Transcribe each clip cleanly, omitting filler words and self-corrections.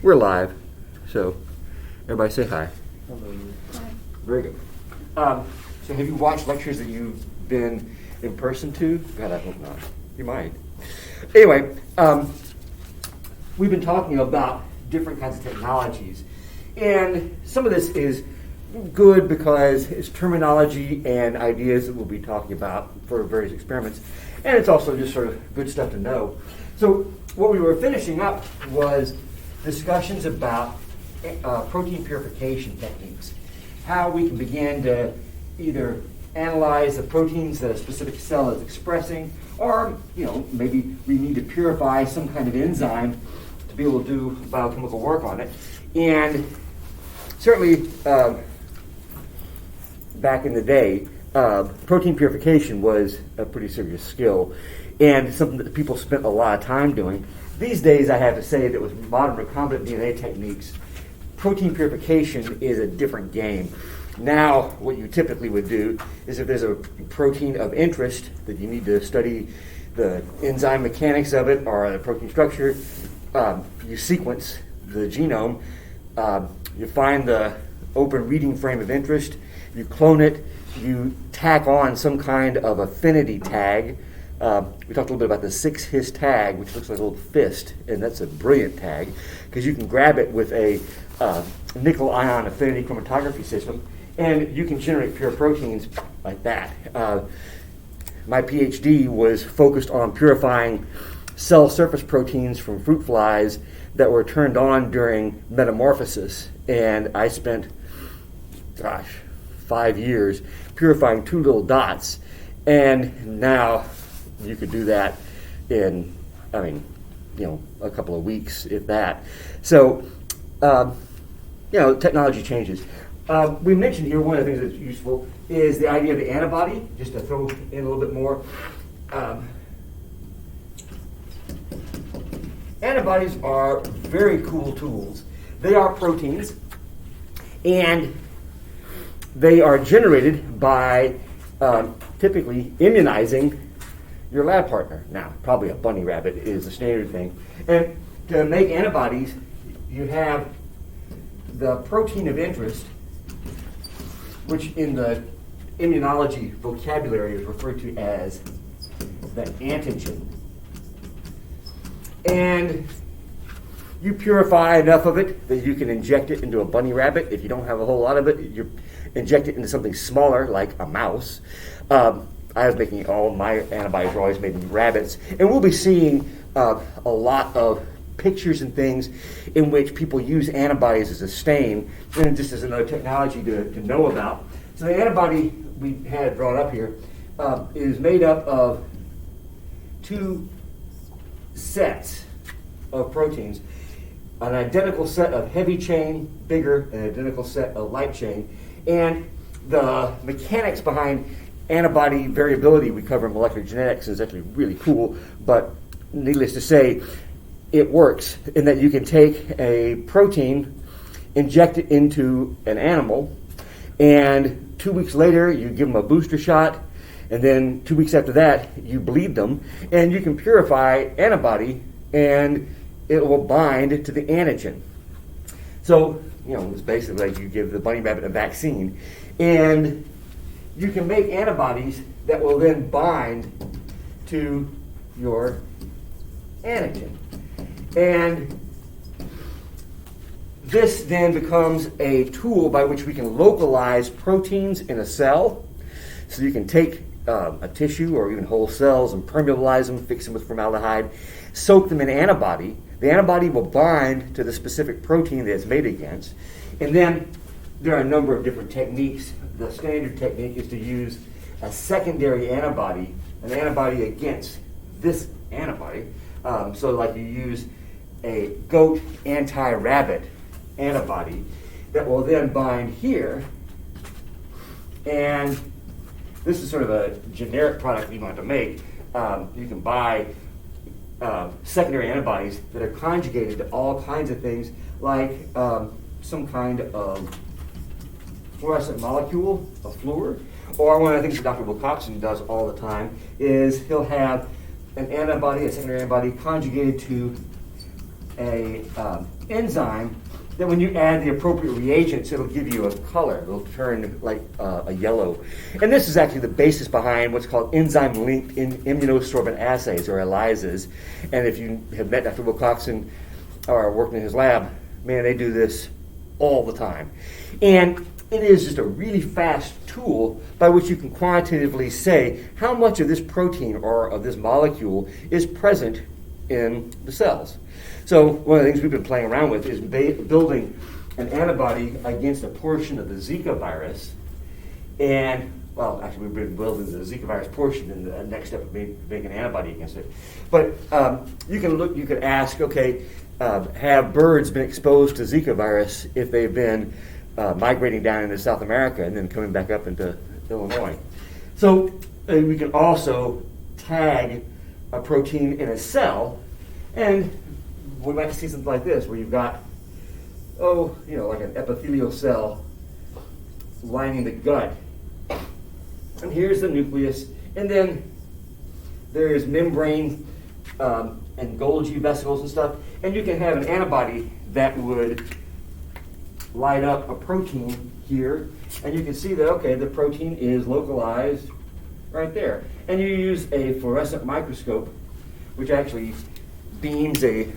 We're live, so everybody say hi. Hello. Very good. So have you watched lectures that you've been in person to? God, I hope not. You might. Anyway, we've been talking about different kinds of technologies. And some of this is good because it's terminology and ideas that we'll be talking about for various experiments. And it's also just sort of good stuff to know. So what we were finishing up was discussions about protein purification techniques. How we can begin to either analyze the proteins that a specific cell is expressing, or maybe we need to purify some kind of enzyme to be able to do biochemical work on it. And certainly, back in the day, protein purification was a pretty serious skill and something that people spent a lot of time doing. These days, I have to say that with modern recombinant DNA techniques, protein purification is a different game. Now, what you typically would do is if there's a protein of interest that you need to study the enzyme mechanics of it or the protein structure, you sequence the genome, you find the open reading frame of interest, you clone it, you tack on some kind of affinity tag. We talked a little bit about the 6-his tag, which looks like a little fist, and that's a brilliant tag because you can grab it with a nickel ion affinity chromatography system, and you can generate pure proteins like that. My PhD was focused on purifying cell surface proteins from fruit flies that were turned on during metamorphosis, and I spent, 5 years purifying 2 little dots, and now you could do that in, a couple of weeks, if that. So, technology changes. We mentioned here one of the things that's useful is the idea of the antibody, just to throw in a little bit more. Antibodies are very cool tools. They are proteins, and they are generated by typically immunizing your lab partner. Now, probably a bunny rabbit is the standard thing. And to make antibodies, you have the protein of interest, which in the immunology vocabulary is referred to as the antigen. And you purify enough of it that you can inject it into a bunny rabbit. If you don't have a whole lot of it, you inject it into something smaller, like a mouse. I was making all my antibodies were always made in rabbits. And we'll be seeing a lot of pictures and things in which people use antibodies as a stain, and just as another technology to know about. So the antibody we had brought up here is made up of 2 sets of proteins, an identical set of heavy chain, bigger, and an identical set of light chain. And the mechanics behind antibody variability we cover in molecular genetics is actually really cool, but needless to say, it works in that you can take a protein, inject it into an animal, and 2 weeks later you give them a booster shot, and then 2 weeks after that you bleed them, and you can purify antibody and it will bind to the antigen. So, it's basically like you give the bunny rabbit a vaccine, and you can make antibodies that will then bind to your antigen. And this then becomes a tool by which we can localize proteins in a cell. So you can take a tissue or even whole cells and permeabilize them, fix them with formaldehyde, soak them in antibody. The antibody will bind to the specific protein that it's made against. And then there are a number of different techniques. The standard technique is to use a secondary antibody, an antibody against this antibody. So like you use a goat anti-rabbit antibody that will then bind here. And this is sort of a generic product you want to make. You can buy secondary antibodies that are conjugated to all kinds of things, like some kind of fluorescent molecule, a fluor. Or one of the things that Dr. Wilcoxon does all the time is he'll have an antibody, a secondary antibody, conjugated to a enzyme that when you add the appropriate reagents, it'll give you a color. It'll turn like a yellow. And this is actually the basis behind what's called enzyme-linked immunosorbent assays, or ELISAs. And if you have met Dr. Wilcoxon or worked in his lab, man, they do this all the time. And it is just a really fast tool by which you can quantitatively say how much of this protein or of this molecule is present in the cells. So one of the things we've been playing around with is building an antibody against a portion of the Zika virus. And, well, actually we've been building the Zika virus portion, and the next step would be make an antibody against it. But you could ask, okay, have birds been exposed to Zika virus if they've been migrating down into South America and then coming back up into Illinois? So we can also tag a protein in a cell, and we might see something like this, where you've got, like an epithelial cell lining the gut. And here's the nucleus, and then there's membrane and Golgi vesicles and stuff, and you can have an antibody that would light up a protein here, and you can see that, okay, the protein is localized right there. And you use a fluorescent microscope, which actually beams a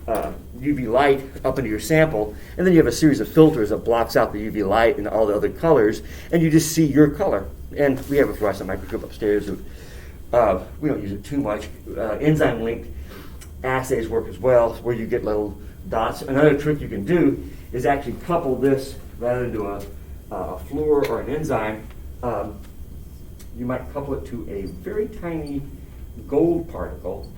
UV light up into your sample, and then you have a series of filters that blocks out the UV light and all the other colors, and you just see your color. And we have a fluorescent microscope upstairs. We don't use it too much. Enzyme-linked assays work as well, where you get little dots. Another trick you can do is actually couple this, rather than do a fluor or an enzyme, you might couple it to a very tiny gold particle,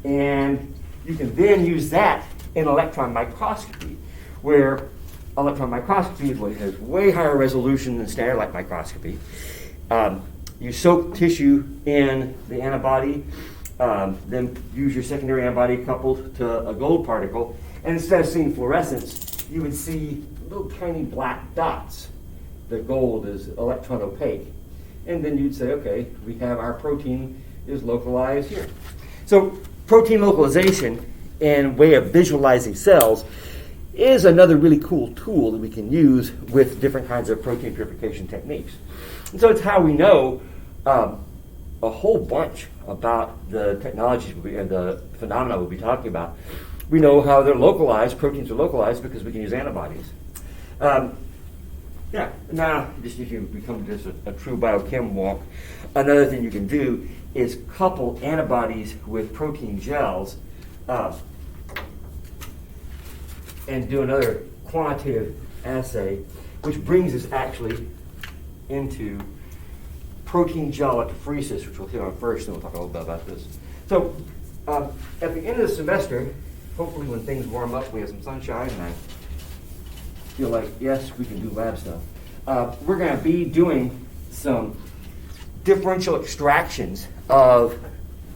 and you can then use that in electron microscopy, where electron microscopy has way higher resolution than standard light microscopy. You soak tissue in the antibody, then use your secondary antibody coupled to a gold particle, and instead of seeing fluorescence, you would see little tiny black dots. The gold is electron opaque. And then you'd say, okay, we have our protein is localized here. So protein localization and way of visualizing cells is another really cool tool that we can use with different kinds of protein purification techniques. And so it's how we know a whole bunch about the technologies and the phenomena we'll be talking about. We know how they're localized, proteins are localized, because we can use antibodies. Now, just if you become just a true biochem wonk, another thing you can do is couple antibodies with protein gels and do another quantitative assay, which brings us actually into protein gel electrophoresis, which we'll hit on first, and we'll talk a little bit about this. So at the end of the semester, hopefully when things warm up, we have some sunshine, and I feel like, yes, we can do lab stuff. We're going to be doing some differential extractions of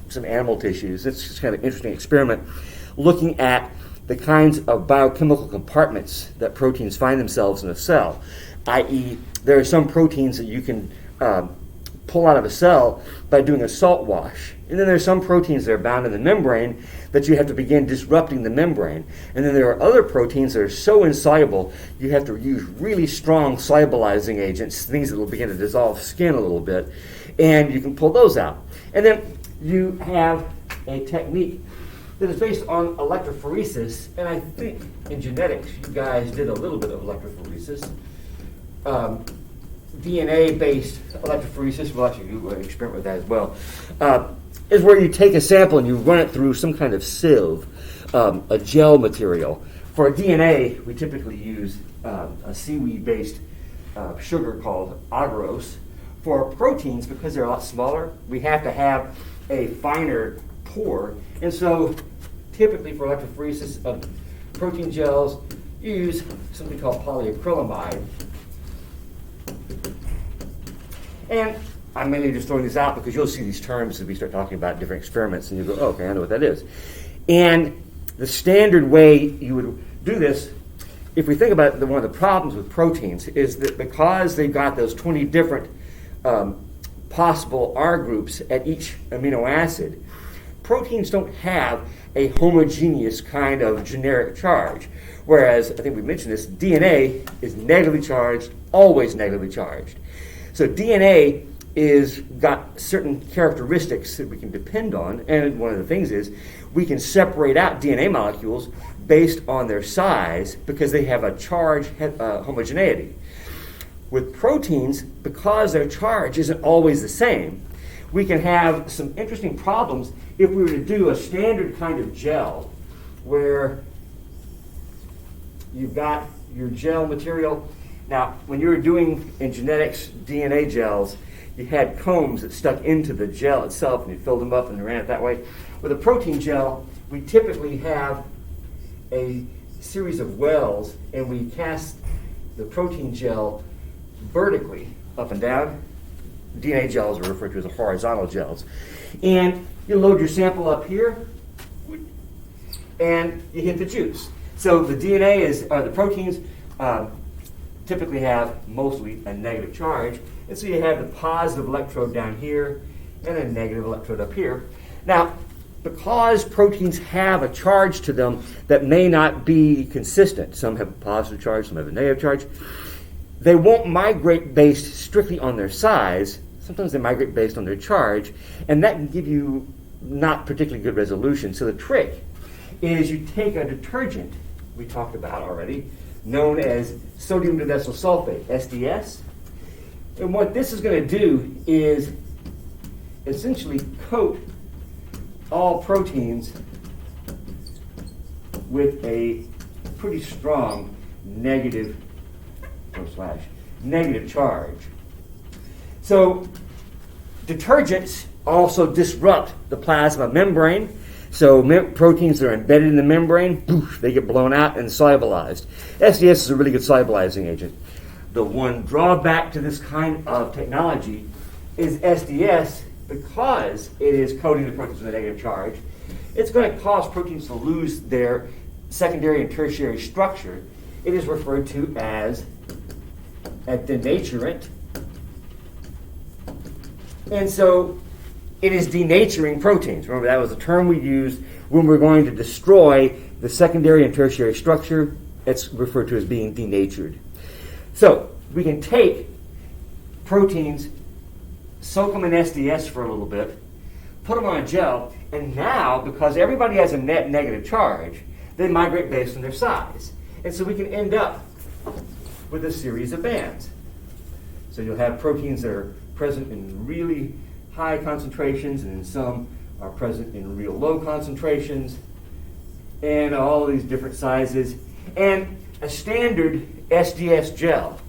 some animal tissues. It's just kind of an interesting experiment looking at the kinds of biochemical compartments that proteins find themselves in a cell, i.e. there are some proteins that you can pull out of a cell by doing a salt wash. And then there are some proteins that are bound in the membrane that you have to begin disrupting the membrane. And then there are other proteins that are so insoluble, you have to use really strong solubilizing agents, things that will begin to dissolve skin a little bit, and you can pull those out. And then you have a technique that is based on electrophoresis, and I think in genetics you guys did a little bit of electrophoresis. DNA-based electrophoresis, we'll actually do an experiment with that as well, is where you take a sample and you run it through some kind of sieve, a gel material. For DNA, we typically use a seaweed-based sugar called agarose. For proteins, because they're a lot smaller, we have to have a finer pour. And so typically for electrophoresis of protein gels, you use something called polyacrylamide. And I'm mainly just throwing these out because you'll see these terms as we start talking about different experiments, and you go, oh, okay, I know what that is. And the standard way you would do this, if we think about it, one of the problems with proteins is that because they've got those 20 different possible R groups at each amino acid, proteins don't have a homogeneous kind of generic charge. Whereas, I think we mentioned this, DNA is negatively charged, always negatively charged. So DNA is got certain characteristics that we can depend on, and one of the things is we can separate out DNA molecules based on their size because they have a charge homogeneity. With proteins, because their charge isn't always the same, we can have some interesting problems if we were to do a standard kind of gel where you've got your gel material. Now, when you were doing in genetics DNA gels, you had combs that stuck into the gel itself and you filled them up and ran it that way. With a protein gel, we typically have a series of wells and we cast the protein gel vertically up and down. DNA gels are referred to as horizontal gels. And you load your sample up here and you hit the juice. So the the proteins typically have mostly a negative charge. And so you have the positive electrode down here and a negative electrode up here. Now, because proteins have a charge to them that may not be consistent, some have a positive charge, some have a negative charge, they won't migrate based strictly on their size. Sometimes they migrate based on their charge, and that can give you not particularly good resolution. So the trick is you take a detergent we talked about already, known as sodium dimethyl sulfate, SDS. And what this is going to do is essentially coat all proteins with a pretty strong negative charge. So detergents also disrupt the plasma membrane. So proteins that are embedded in the membrane, poof, they get blown out and solubilized. SDS is a really good solubilizing agent. The one drawback to this kind of technology is SDS, because it is coating the proteins with a negative charge, it's going to cause proteins to lose their secondary and tertiary structure. It is referred to as a denaturant. And so it is denaturing proteins. Remember, that was a term we used when we're going to destroy the secondary and tertiary structure. It's referred to as being denatured. So we can take proteins, soak them in SDS for a little bit, put them on a gel, and now, because everybody has a net negative charge, they migrate based on their size. And so we can end up with a series of bands. So you'll have proteins that are present in really high concentrations, and some are present in real low concentrations, and all of these different sizes. And a standard SDS gel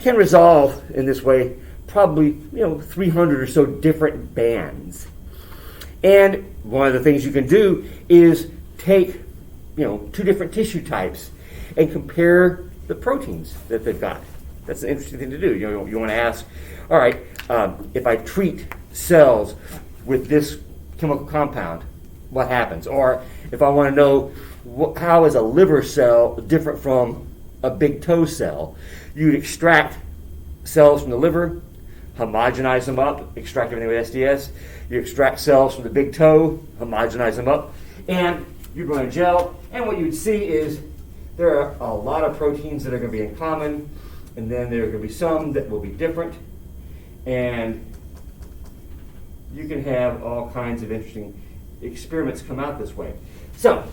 can resolve in this way probably 300 or so different bands. And one of the things you can do is take two different tissue types and compare the proteins that they've got. That's an interesting thing to do. You want to ask, all right, if I treat cells with this chemical compound, what happens? Or if I want to know how is a liver cell different from a big toe cell, you'd extract cells from the liver, homogenize them up, extract everything with SDS. You extract cells from the big toe, homogenize them up, and you'd run a gel. And what you'd see is there are a lot of proteins that are going to be in common, and then there are going to be some that will be different. And you can have all kinds of interesting experiments come out this way. So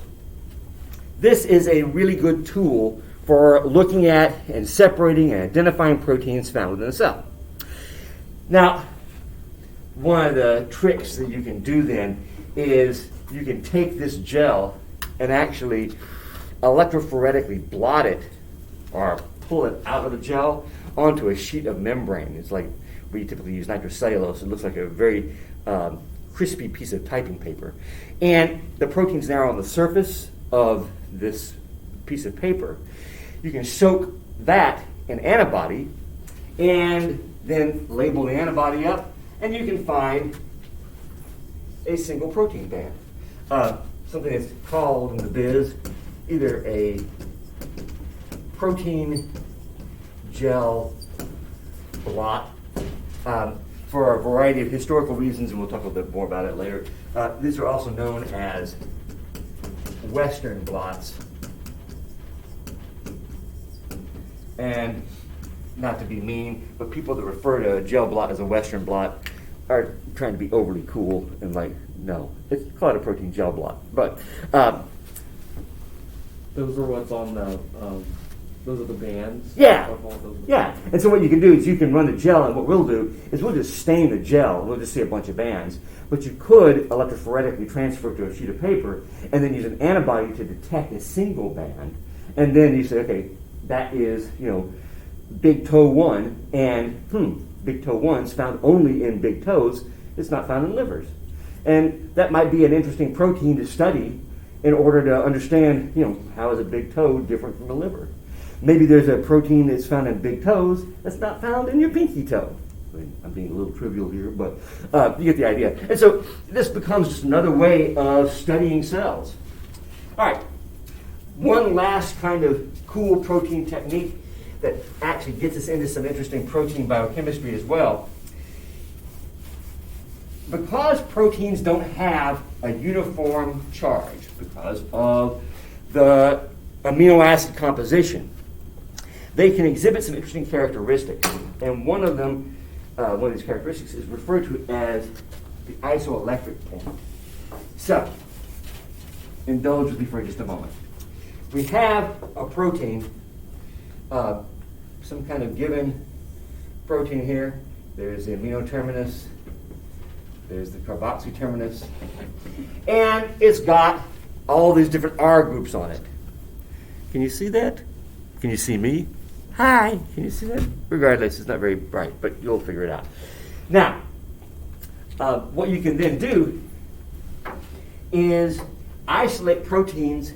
this is a really good tool for looking at and separating and identifying proteins found within a cell. Now, one of the tricks that you can do then is you can take this gel and actually electrophoretically blot it or pull it out of the gel onto a sheet of membrane. It's like we typically use nitrocellulose. It looks like a very crispy piece of typing paper. And the protein's now on the surface of this piece of paper. You can soak that in antibody and then label the antibody up, and you can find a single protein band. Something that's called in the biz either a protein gel blot for a variety of historical reasons, and we'll talk a little bit more about it later. These are also known as Western blots. And not to be mean, but people that refer to a gel blot as a Western blot are trying to be overly cool and like, no, it's called a protein gel blot. But those are what's on the, those are the bands? yeah, yeah. And so what you can do is you can run the gel, and what we'll do is we'll just stain the gel, and we'll just see a bunch of bands. But you could electrophoretically transfer it to a sheet of paper, and then use an antibody to detect a single band, and then you say, okay, that is, big toe 1, and big toe 1 is found only in big toes. It's not found in livers. And that might be an interesting protein to study in order to understand, how is a big toe different from a liver. Maybe there's a protein that's found in big toes that's not found in your pinky toe. I'm being a little trivial here, but you get the idea. And so this becomes just another way of studying cells. All right, one last kind of cool protein technique that actually gets us into some interesting protein biochemistry as well. Because proteins don't have a uniform charge because of the amino acid composition, they can exhibit some interesting characteristics. And one of these characteristics is referred to as the isoelectric point. So, indulge with me for just a moment. We have a protein, some kind of given protein here. There's the amino terminus, there's the carboxy terminus, and it's got all these different R groups on it. Can you see that? Can you see me? Hi, can you see that? Regardless, it's not very bright, but you'll figure it out. Now, what you can then do is isolate proteins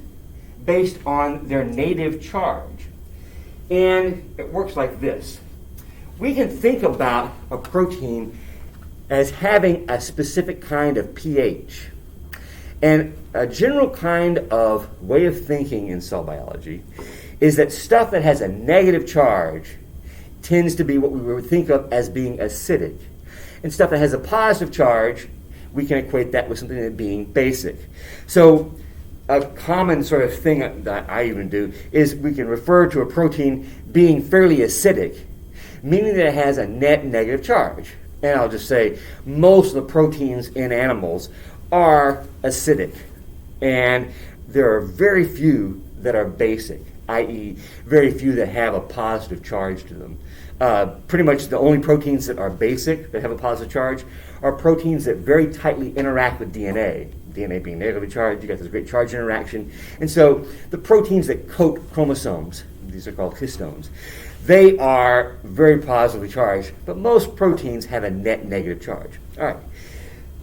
based on their native charge. And it works like this. We can think about a protein as having a specific kind of pH. And a general kind of way of thinking in cell biology is that stuff that has a negative charge tends to be what we would think of as being acidic. And stuff that has a positive charge, we can equate that with something that being basic. So a common sort of thing that I even do is we can refer to a protein being fairly acidic, meaning that it has a net negative charge. And I'll just say most of the proteins in animals are acidic. And there are very few that are basic, i.e. very few that have a positive charge to them. Pretty much the only proteins that are basic, that have a positive charge, are proteins that very tightly interact with DNA. DNA being negatively charged, you got this great charge interaction. And so the proteins that coat chromosomes, these are called histones, they are very positively charged, but most proteins have a net negative charge. All right.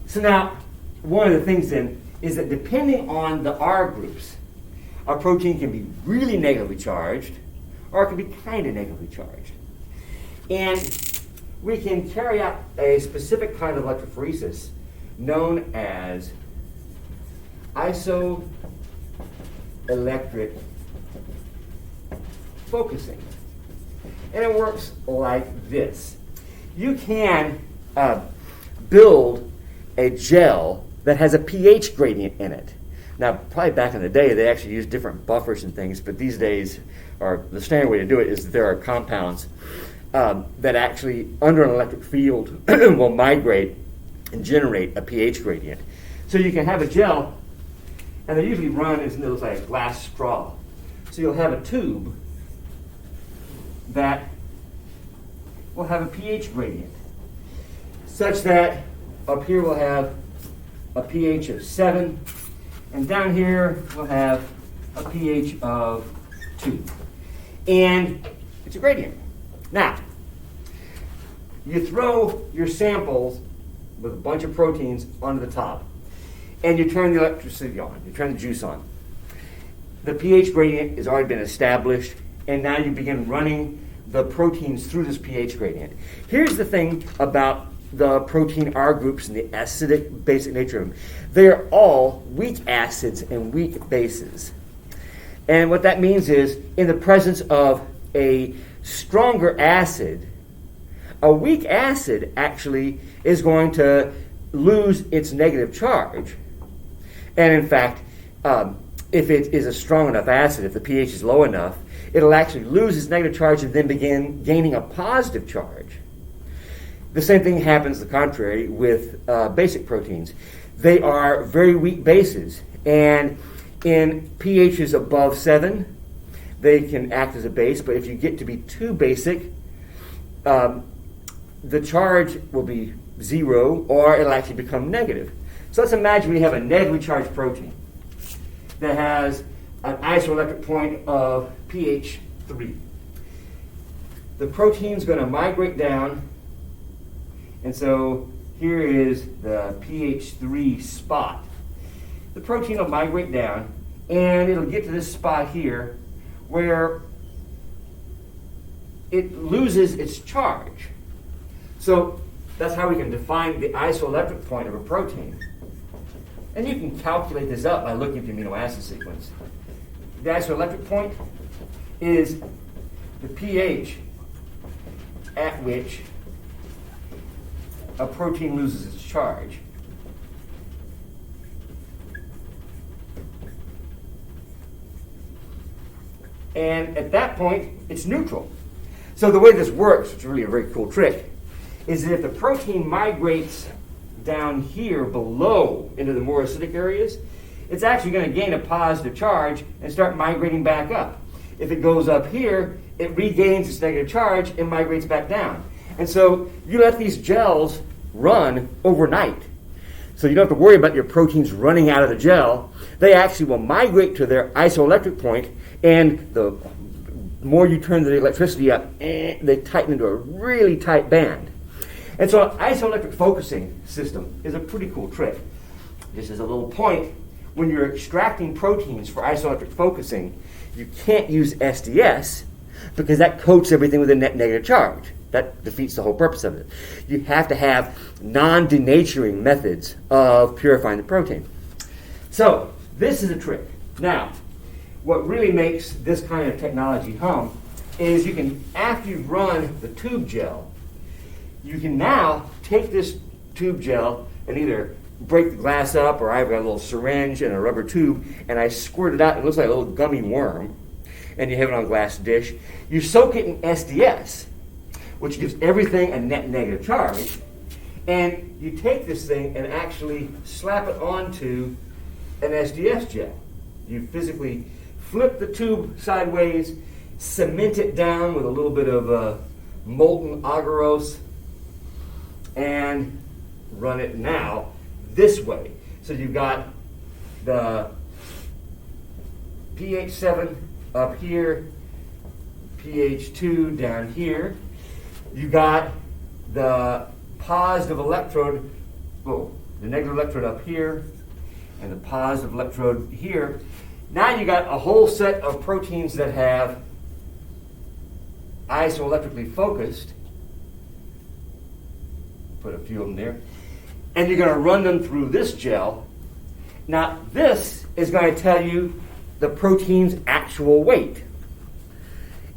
So now, one of the things then is that depending on the R groups, a protein can be really negatively charged, or it can be kind of negatively charged. And we can carry out a specific kind of electrophoresis known as isoelectric focusing. And it works like this. You can build a gel that has a pH gradient in it. Now, probably back in the day, they actually used different buffers and things, but these days, or the standard way to do it is that there are compounds that actually, under an electric field, will migrate and generate a pH gradient. So you can have a gel, and they usually run as looks like a glass straw. So you'll have a tube that will have a pH gradient, such that up here we'll have a pH of 7, and down here we'll have a pH of 2. And it's a gradient. Now, you throw your samples with a bunch of proteins onto the top, and you turn the electricity on, you turn the juice on. The pH gradient has already been established, and now you begin running the proteins through this pH gradient. Here's the thing about the protein R groups and the acidic basic nature of them. They are all weak acids and weak bases. And what that means is, in the presence of a stronger acid, a weak acid actually is going to lose its negative charge. And in fact, if it is a strong enough acid, if the pH is low enough, it'll actually lose its negative charge and then begin gaining a positive charge. The same thing happens the contrary with basic proteins. They are very weak bases, and in pHs above 7, they can act as a base, but if you get to be too basic, the charge will be 0, or it'll actually become negative. So let's imagine we have a negatively charged protein that has an isoelectric point of pH 3. The protein's going to migrate down, and so here is the pH 3 spot. The protein will migrate down, and it'll get to this spot here where it loses its charge. So that's how we can define the isoelectric point of a protein. And you can calculate this up by looking at the amino acid sequence. The isoelectric point is the pH at which a protein loses its charge. And at that point, it's neutral. So the way this works, which is really a very cool trick, is that if the protein migrates down here below into the more acidic areas, it's actually going to gain a positive charge and start migrating back up. If it goes up here, it regains its negative charge and migrates back down. And so you let these gels run overnight. So you don't have to worry about your proteins running out of the gel. They actually will migrate to their isoelectric point, and the more you turn the electricity up, they tighten into a really tight band. And so an isoelectric focusing system is a pretty cool trick. Just as a little point, when you're extracting proteins for isoelectric focusing, you can't use SDS because that coats everything with a net negative charge. That defeats the whole purpose of it. You have to have non-denaturing methods of purifying the protein. So this is a trick. Now, what really makes this kind of technology hum is you can, after you've run the tube gel, you can now take this tube gel and either break the glass up, or I've got a little syringe and a rubber tube, and I squirt it out. It looks like a little gummy worm, and you have it on a glass dish. You soak it in SDS, which gives everything a net negative charge, and you take this thing and actually slap it onto an SDS gel. You physically flip the tube sideways, cement it down with a little bit of molten agarose, and run it now this way. So you've got the pH 7 up here, pH 2 down here. You got the positive electrode, the negative electrode up here, and the positive electrode here. Now you got a whole set of proteins that have isoelectrically focused. Put a few of them there. And you're going to run them through this gel. Now this is going to tell you the protein's actual weight.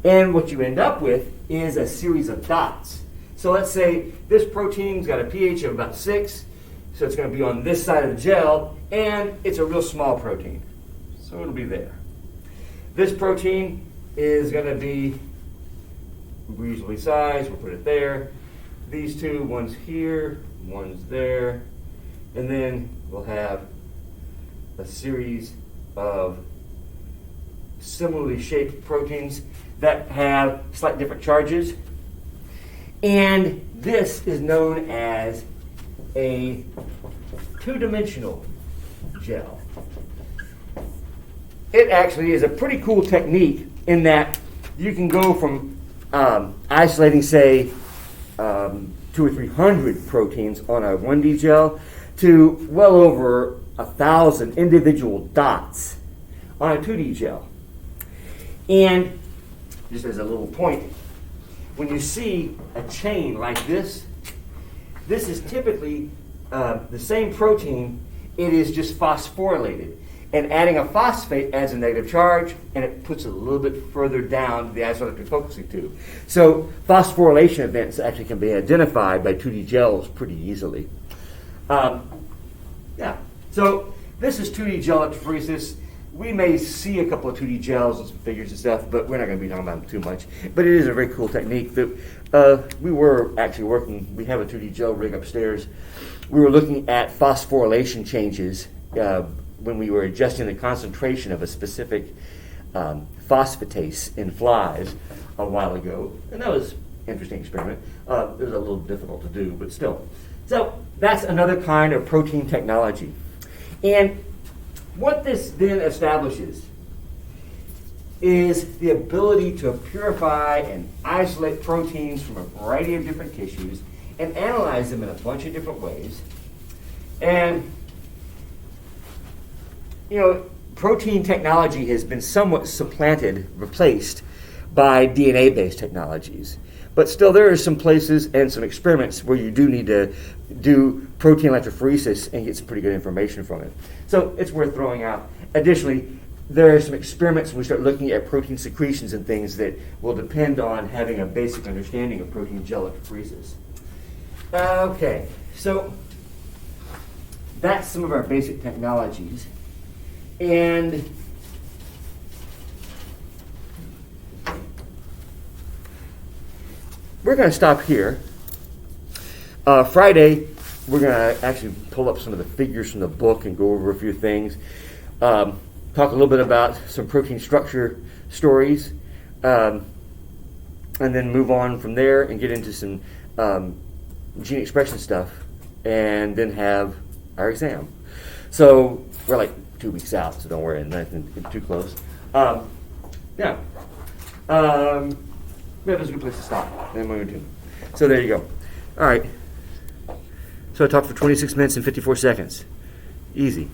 And what you end up with is a series of dots. So let's say this protein's got a pH of about 6, so it's going to be on this side of the gel, and it's a real small protein. So it'll be there. This protein is going to be reasonably sized. We'll put it there. These two, one's here, one's there, and then we'll have a series of similarly shaped proteins that have slightly different charges. And this is known as a two-dimensional gel. It actually is a pretty cool technique in that you can go from isolating, say, 200 or 300 proteins on a 1D gel to well over 1,000 individual dots on a 2D gel. And just as a little point, when you see a chain like this is typically the same protein. It is just phosphorylated. And adding a phosphate adds a negative charge, and it puts it a little bit further down the isoelectric focusing tube. So phosphorylation events actually can be identified by 2D gels pretty easily. Yeah. So this is 2D gel electrophoresis. We may see a couple of 2D gels and some figures and stuff, but we're not going to be talking about them too much. But it is a very cool technique that we were actually working. We have a 2D gel rig upstairs. We were looking at phosphorylation changes when we were adjusting the concentration of a specific phosphatase in flies a while ago, and that was an interesting experiment. It was a little difficult to do, but still. So that's another kind of protein technology. And what this then establishes is the ability to purify and isolate proteins from a variety of different tissues and analyze them in a bunch of different ways. And, you know, protein technology has been somewhat supplanted, replaced by DNA-based technologies. But still, there are some places and some experiments where you do need to do protein electrophoresis and get some pretty good information from it. So it's worth throwing out. Additionally, there are some experiments when we start looking at protein secretions and things that will depend on having a basic understanding of protein gel electrophoresis. Okay, so that's some of our basic technologies. And we're going to stop here. Friday, we're going to actually pull up some of the figures from the book and go over a few things. Talk a little bit about some protein structure stories, and then move on from there and get into some gene expression stuff, and then have our exam. So we're like 2 weeks out, so don't worry, nothing too close. Yeah. Yeah, that's a good place to stop. Then we're doing. So there you go. All right. So I talked for 26 minutes and 54 seconds. Easy.